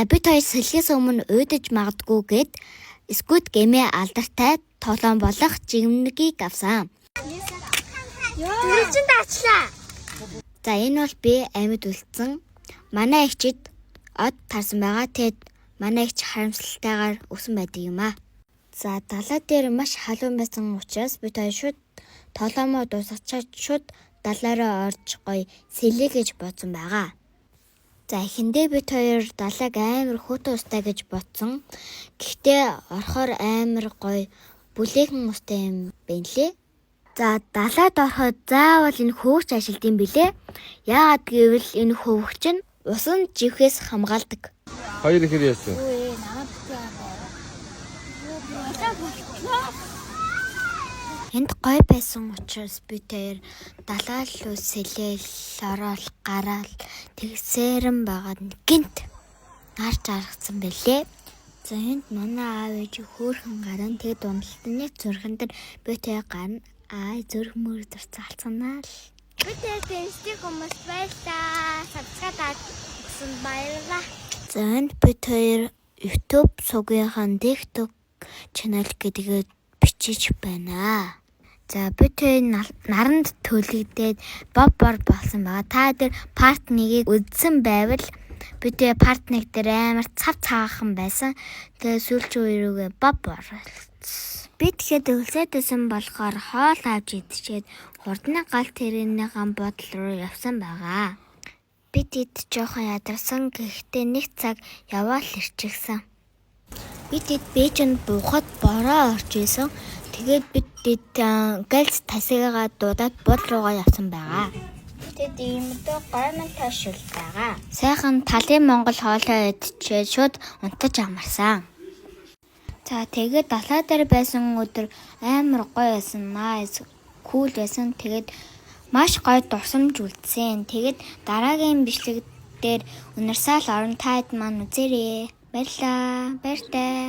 За бид хоёр сэлгээс өмнө уйдаж магадгүй гэд Squid Game-ийн алдартай тоглоом болох жигмэгийг авсан. Тэр чинь даачлаа. За энэ бол би амьд үлдсэн. Манай эгчид од тарсан байгаа. Тэгэд манай эгч харамсалтайгаар өсөн байдаг юм аа. За далаа дээр маш халуун байсан учраас бид хоёр шууд тоглоомоо дуусгачаад шууд далаараа орж гоё сэлээ гэж бодсон байгаа. За эхэндээ бид хоёр далайг амар хөтөн устай гэж бодсон. Гэхдээ орохоор амар гоё бүлээгэн устай юм байна лээ. За далайд ороход заавал энэ хөвгч ажилт юм билээ. Яагаад гэвэл энэ хөвгч нь усан живхээс хамгаалдаг. Хоёр ихэр яасан. Энд гоё байсан учраас бид хоёр далаа руу сэлээл ороод гараал тэгсээрэн байгаад гинт нарч аргацсан байлээ. За энд манай аав ээж хөөрхөн гарan тэгэд уналтны зүрхэн дээр бид хоёр гарна. Зүрх мөр зарцалцганаа л. Бид тэстик хүмүүс байлаа. Сабскрайб гэсэн баярлалаа. За энд бид хоёр YouTube сувгийнхаа TikTok channel гэдгийг бичиж байна. За бид хоёр наранд төлөгдөөд боббор болсон байгаа. Та дээр part 1-ийг үзсэн байвал бид хоёр part 1 дээр амар цав цаахан байсан. Тэгээ сүүлчийн үеэрээ боббор бид тэгэхэд өлсөдсөн болохоор хоол авч идчихэд хурдны гал тэрэнийхэн бодол руу явсан байгаа. Бид ид жоохон ядарсан гэхдээ нэг цаг яваал ирчихсэн. Бид ид бэжэнд буухад бороо орж исэн. Тэгээд бид ид галз тасаагаа дуудаад бод руугаа явсан байгаа. Тэд иймдээ гомон ташил байгаа. Сайхан талын Монгол хоолоо идчихээ шууд унтаж амарсан. За тэгээд далаа дээр байсан өдөр амар гоё байсан. Nice, cool байсан. Тэгээд маш гоё дурсамж үлдсэн. Тэгээд дараагийн бичлэг дээр үнэрсаал орон тайд маань үзээрэй. Баярлалаа. Баяртай.